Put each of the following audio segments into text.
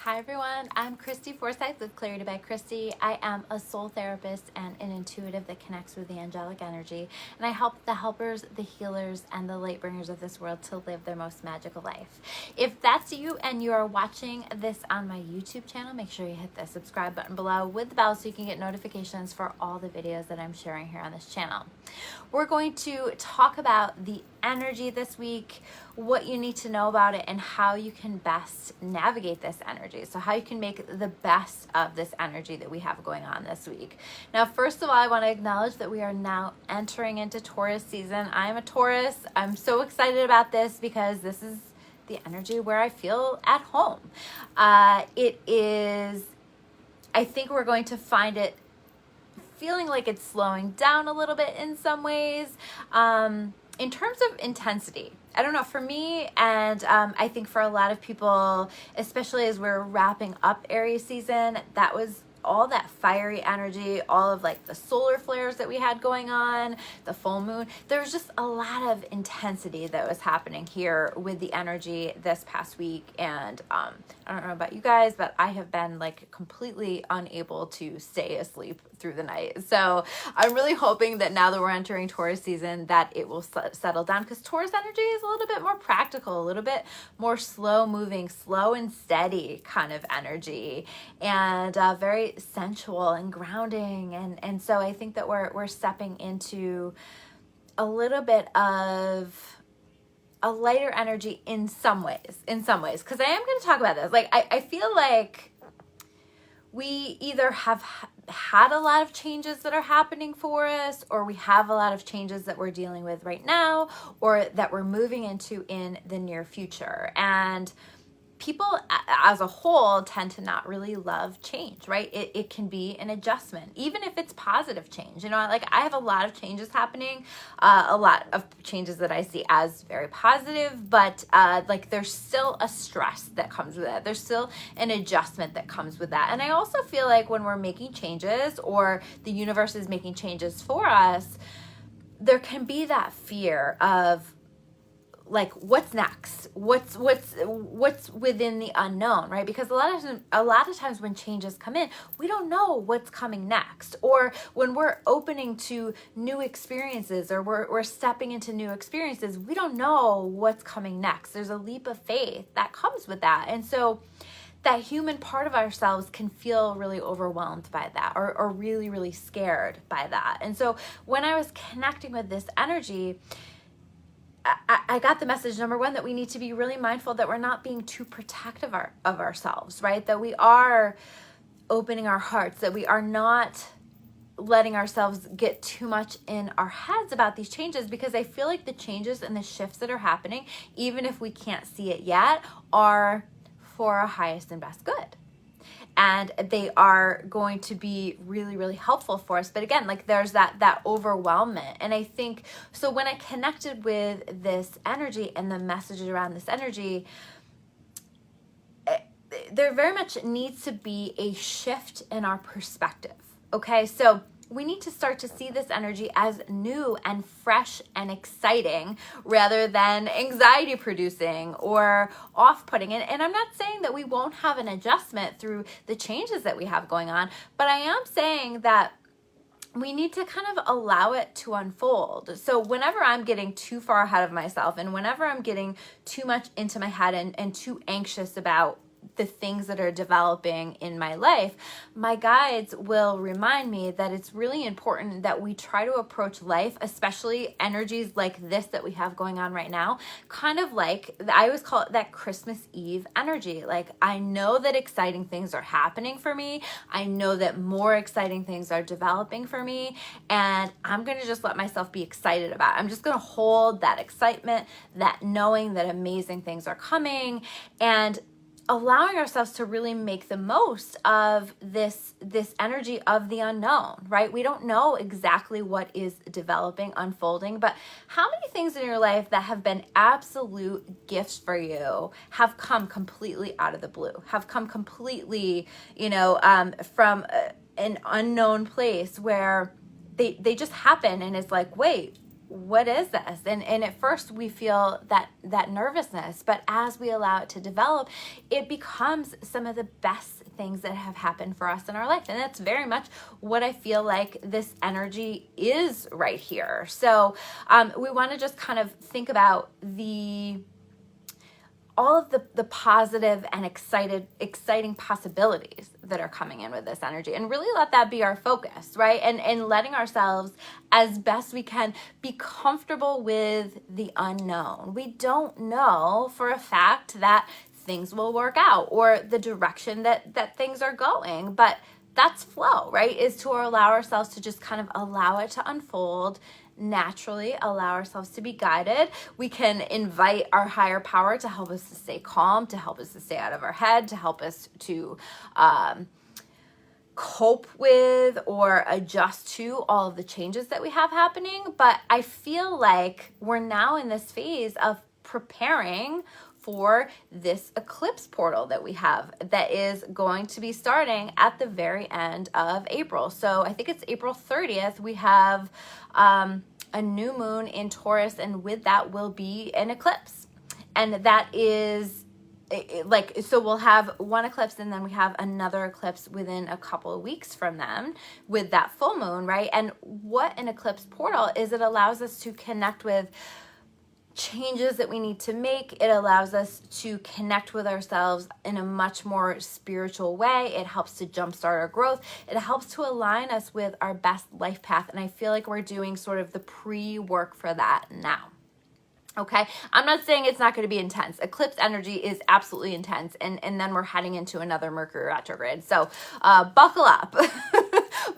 Hi everyone, I'm Christy Forsyth with Clarity by Christy. I am a soul therapist and an intuitive that connects with the angelic energy, and I help the helpers, the healers, and the light bringers of this world to live their most magical life. If that's you and you are watching this on my YouTube channel, make sure you hit the subscribe button below with the bell so you can get notifications for all the videos that I'm sharing here on this channel. We're going to talk about the energy this week, what you need to know about it, and how you can best navigate this energy. So how you can make the best of this energy that we have going on this week. Now, first of all, I want to acknowledge that we are now entering into Taurus season. I am a Taurus. I'm so excited about this because this is the energy where I feel at home. It is, I think we're going to find it feeling like it's slowing down a little bit in some ways. In terms of intensity, I don't know, for me, and I think for a lot of people, especially as we're wrapping up Aries season, that was all that fiery energy, all of like the solar flares that we had going on, the full moon. There was just a lot of intensity that was happening here with the energy this past week. And I don't know about you guys, but I have been like completely unable to stay asleep through the night. So I'm really hoping that now that we're entering Taurus season, that it will settle down, because Taurus energy is a little bit more practical, a little bit more slow moving, slow and steady kind of energy, and very sensual and grounding. And so I think that we're stepping into a little bit of a lighter energy in some ways, because I am going to talk about this. Like, I feel like we either have had a lot of changes that are happening for us, or we have a lot of changes that we're dealing with right now, or that we're moving into in the near future. And people as a whole tend to not really love change, right? It can be an adjustment, even if it's positive change. You know, like I have a lot of changes happening, a lot of changes that I see as very positive, but like there's still a stress that comes with it. There's still an adjustment that comes with that. And I also feel like when we're making changes, or the universe is making changes for us, there can be that fear of, like, what's next? What's within the unknown, right? Because a lot of times when changes come in, we don't know what's coming next. Or when we're opening to new experiences, or we're stepping into new experiences, we don't know what's coming next. There's a leap of faith that comes with that. And so that human part of ourselves can feel really overwhelmed by that, or really, really scared by that. And so when I was connecting with this energy, I got the message, number one, that we need to be really mindful that we're not being too protective of ourselves, right? That we are opening our hearts, that we are not letting ourselves get too much in our heads about these changes, because I feel like the changes and the shifts that are happening, even if we can't see it yet, are for our highest and best good. And they are going to be really, really helpful for us. But again, like there's that overwhelmment. And I think, so when I connected with this energy and the messages around this energy, there very much needs to be a shift in our perspective. Okay, so we need to start to see this energy as new and fresh and exciting, rather than anxiety producing or off-putting. And I'm not saying that we won't have an adjustment through the changes that we have going on, but I am saying that we need to kind of allow it to unfold. So whenever I'm getting too far ahead of myself, and whenever I'm getting too much into my head and too anxious about the things that are developing in my life, my guides will remind me that it's really important that we try to approach life, especially energies like this that we have going on right now, kind of like, I always call it that Christmas Eve energy. Like, I know that exciting things are happening for me. I know that more exciting things are developing for me, and I'm going to just let myself be excited about it. I'm just going to hold that excitement, that knowing that amazing things are coming, and allowing ourselves to really make the most of this energy of the unknown, right? We don't know exactly what is developing, unfolding, but how many things in your life that have been absolute gifts for you have come completely out of the blue, have come completely, from an unknown place, where they just happen, and it's like, wait, what is this? And at first we feel that nervousness, but as we allow it to develop, it becomes some of the best things that have happened for us in our life. And that's very much what I feel like this energy is right here. So we want to just kind of think about all of the positive and exciting possibilities that are coming in with this energy, and really let that be our focus, right? And letting ourselves, as best we can, be comfortable with the unknown. We don't know for a fact that things will work out or the direction that things are going, but that's flow, right? Is to allow ourselves to just kind of allow it to unfold naturally, allow ourselves to be guided. We can invite our higher power to help us to stay calm, to help us to stay out of our head, to help us to cope with or adjust to all of the changes that we have happening. But I feel like we're now in this phase of preparing for this eclipse portal that we have that is going to be starting at the very end of April. So I think it's April 30th. We have a new moon in Taurus, and with that will be an eclipse. And that is so we'll have one eclipse and then we have another eclipse within a couple of weeks from them with that full moon, right? And what an eclipse portal is, it allows us to connect with changes that we need to make. It allows us to connect with ourselves in a much more spiritual way. It helps to jumpstart our growth. It helps to align us with our best life path. And I feel like we're doing sort of the pre-work for that now. Okay, I'm not saying it's not going to be intense. Eclipse energy is absolutely intense, and then we're heading into another Mercury retrograde. So buckle up.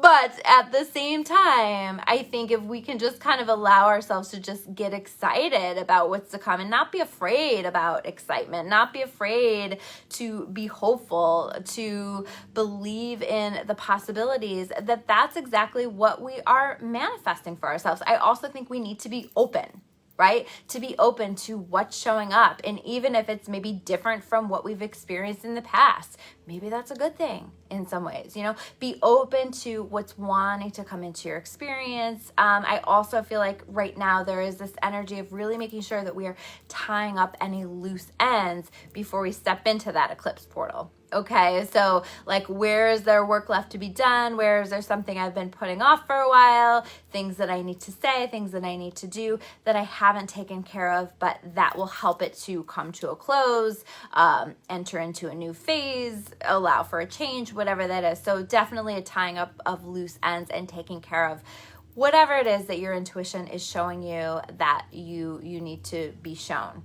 But at the same time, I think if we can just kind of allow ourselves to just get excited about what's to come and not be afraid about excitement, not be afraid to be hopeful, to believe in the possibilities, that's exactly what we are manifesting for ourselves. I also think we need to be open, right? To be open to what's showing up. And even if it's maybe different from what we've experienced in the past, maybe that's a good thing in some ways, be open to what's wanting to come into your experience. I also feel like right now there is this energy of really making sure that we are tying up any loose ends before we step into that eclipse portal. Okay, so like, where is there work left to be done? Where is there something I've been putting off for a while? Things that I need to say, things that I need to do that I haven't taken care of, but that will help it to come to a close, enter into a new phase, allow for a change, whatever that is. So definitely a tying up of loose ends and taking care of whatever it is that your intuition is showing you that you need to be shown.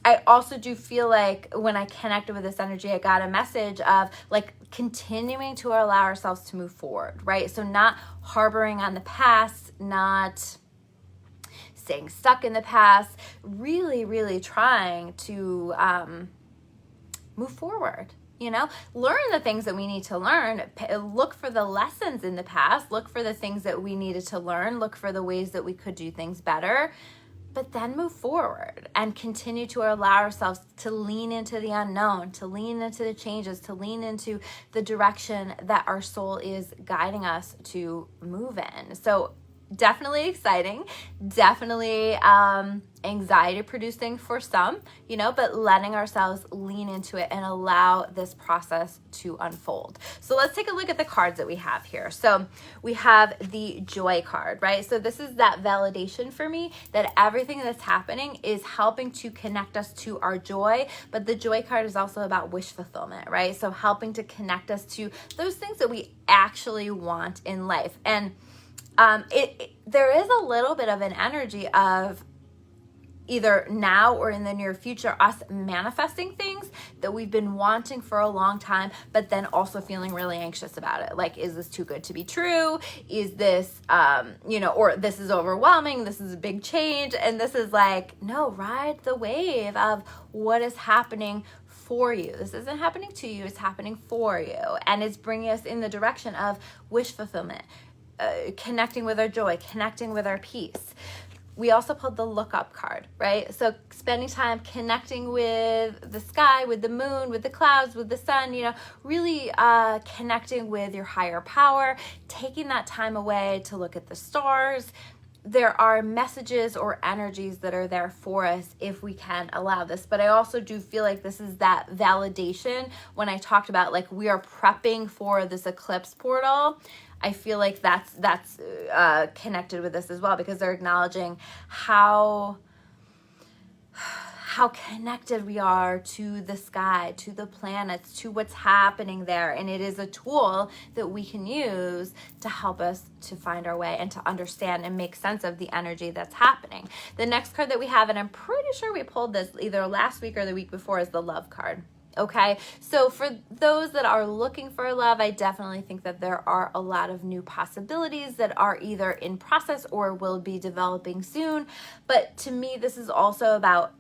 I also do feel like when I connected with this energy, I got a message of like continuing to allow ourselves to move forward, right? So not harboring on the past, not staying stuck in the past, really, really trying to move forward. Learn the things that we need to learn, look for the lessons in the past, look for the things that we needed to learn, look for the ways that we could do things better, but then move forward and continue to allow ourselves to lean into the unknown, to lean into the changes, to lean into the direction that our soul is guiding us to move in. So definitely exciting, definitely anxiety producing for some, but letting ourselves lean into it and allow this process to unfold. So let's take a look at the cards that we have here. So we have the joy card, right? So this is that validation for me that everything that's happening is helping to connect us to our joy, but the joy card is also about wish fulfillment, right? So helping to connect us to those things that we actually want in life. And there is a little bit of an energy of either now or in the near future, us manifesting things that we've been wanting for a long time, but then also feeling really anxious about it. Like, is this too good to be true? Is this, or this is overwhelming. This is a big change. And this is like, no, ride the wave of what is happening for you. This isn't happening to you. It's happening for you. And it's bringing us in the direction of wish fulfillment, connecting with our joy, connecting with our peace. We also pulled the look up card, right? So spending time connecting with the sky, with the moon, with the clouds, with the sun, really connecting with your higher power, taking that time away to look at the stars, there are messages or energies that are there for us if we can allow this. But I also do feel like this is that validation when I talked about like we are prepping for this eclipse portal. I feel like that's connected with this as well, because they're acknowledging how connected we are to the sky, to the planets, to what's happening there. And it is a tool that we can use to help us to find our way and to understand and make sense of the energy that's happening. The next card that we have, and I'm pretty sure we pulled this either last week or the week before, is the Love card. Okay, so for those that are looking for love, I definitely think that there are a lot of new possibilities that are either in process or will be developing soon. But to me, this is also about,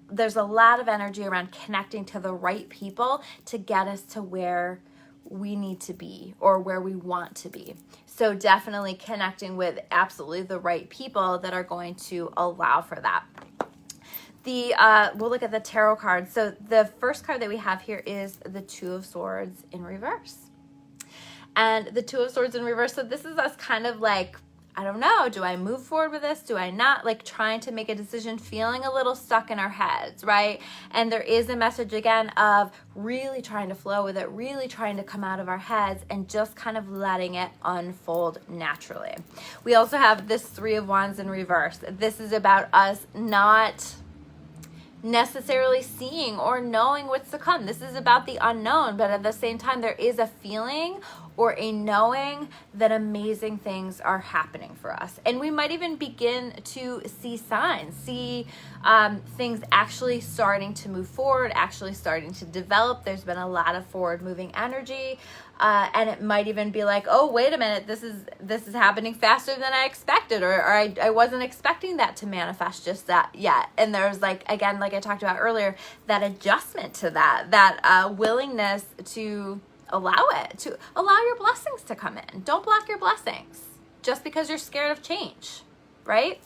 there's a lot of energy around connecting to the right people to get us to where we need to be or where we want to be. So definitely connecting with absolutely the right people that are going to allow for that. We'll look at the tarot cards. So the first card that we have here is the Two of Swords in reverse. And the Two of Swords in reverse, so this is us kind of like, I don't know, do I move forward with this? Do I not? Like trying to make a decision, feeling a little stuck in our heads, right? And there is a message again of really trying to flow with it, really trying to come out of our heads and just kind of letting it unfold naturally. We also have this Three of Wands in reverse. This is about us not necessarily seeing or knowing what's to come. This is about the unknown, but at the same time, there is a feeling or a knowing that amazing things are happening for us. And we might even begin to see signs, see things actually starting to move forward, actually starting to develop. There's been a lot of forward moving energy. And it might even be like, oh, wait a minute, this is happening faster than I expected, or I wasn't expecting that to manifest just that yet. And there's like, again, like I talked about earlier, that adjustment to that willingness to allow your blessings to come in. Don't block your blessings just because you're scared of change, right?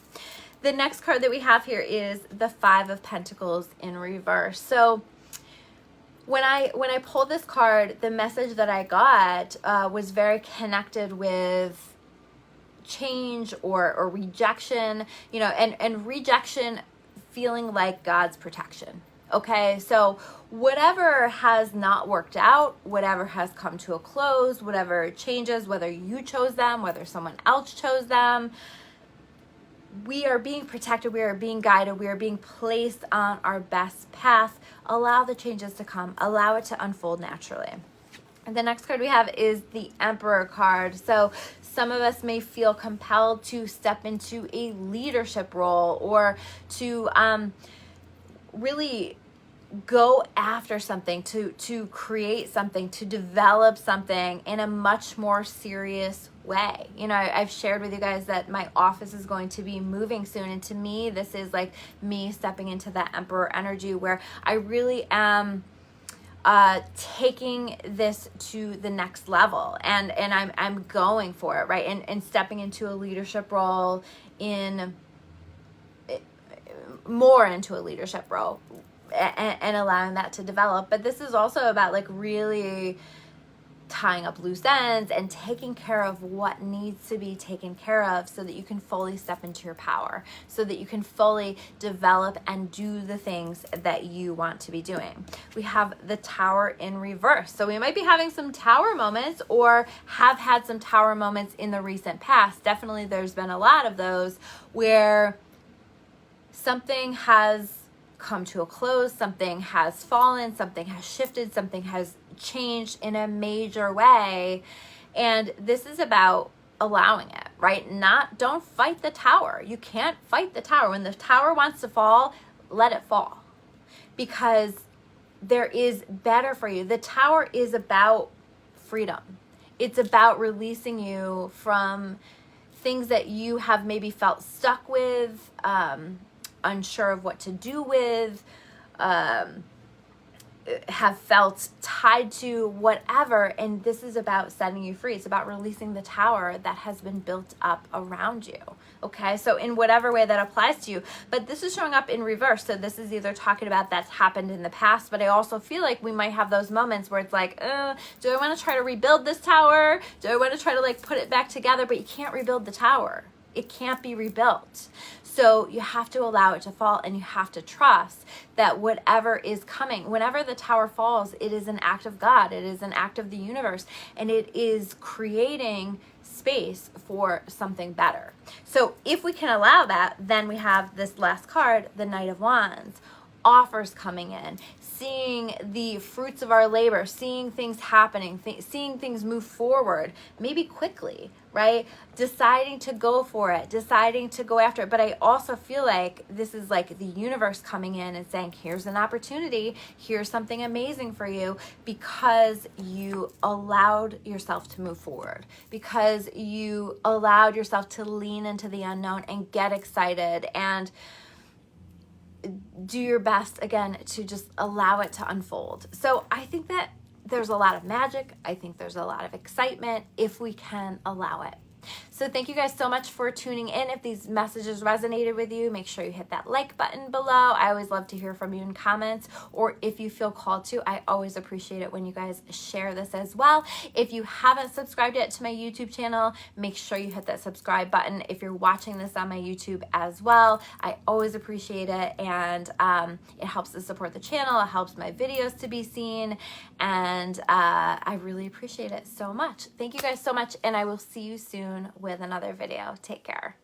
The next card that we have here is the Five of Pentacles in reverse. So when I pulled this card, the message that I got was very connected with change or rejection, you know, and rejection feeling like God's protection. Okay, so whatever has not worked out, whatever has come to a close, whatever changes, whether you chose them, whether someone else chose them, we are being protected, we are being guided, we are being placed on our best path. Allow the changes to come, allow it to unfold naturally. And the next card we have is the Emperor card. So some of us may feel compelled to step into a leadership role or to really go after something, to create something, to develop something in a much more serious way. You know, I've shared with you guys that my office is going to be moving soon, and to me this is like me stepping into that Emperor energy where I really am taking this to the next level, and I'm going for it, right? And stepping into a leadership role, more into a leadership role, and allowing that to develop. But this is also about like really tying up loose ends and taking care of what needs to be taken care of so that you can fully step into your power, so that you can fully develop and do the things that you want to be doing. We have the Tower in reverse. So we might be having some Tower moments or have had some Tower moments in the recent past. Definitely there's been a lot of those where something has come to a close, something has fallen, something has shifted, something has changed in a major way. And this is about allowing it, right? Don't fight the Tower. You can't fight the Tower. When the Tower wants to fall, let it fall, because there is better for you. The Tower is about freedom. It's about releasing you from things that you have maybe felt stuck with, unsure of what to do with, have felt tied to, whatever. And this is about setting you free. It's about releasing the Tower that has been built up around you. Okay, so in whatever way that applies to you. But this is showing up in reverse. So this is either talking about that's happened in the past, but I also feel like we might have those moments where it's like, do I want to try to rebuild this Tower? Do I want to try to like put it back together? But you can't rebuild the Tower. It can't be rebuilt. So you have to allow it to fall, and you have to trust that whatever is coming, whenever the tower falls, it is an act of God. It is an act of the universe, and it is creating space for something better. So if we can allow that, then we have this last card, the Knight of Wands. Offers coming in, seeing the fruits of our labor, seeing things happening, seeing things move forward, maybe quickly, right? Deciding to go for it, deciding to go after it. But I also feel like this is like the universe coming in and saying, here's an opportunity, here's something amazing for you, because you allowed yourself to move forward, because you allowed yourself to lean into the unknown and get excited and do your best, again, to just allow it to unfold. So I think that there's a lot of magic. I think there's a lot of excitement if we can allow it. So thank you guys so much for tuning in. If these messages resonated with you, make sure you hit that like button below. I always love to hear from you in comments, or if you feel called to. I always appreciate it when you guys share this as well. If you haven't subscribed yet to my YouTube channel, make sure you hit that subscribe button. If you're watching this on my YouTube as well, I always appreciate it, and it helps to support the channel. It helps my videos to be seen, and I really appreciate it so much. Thank you guys so much, and I will see you soon with another video. Take care.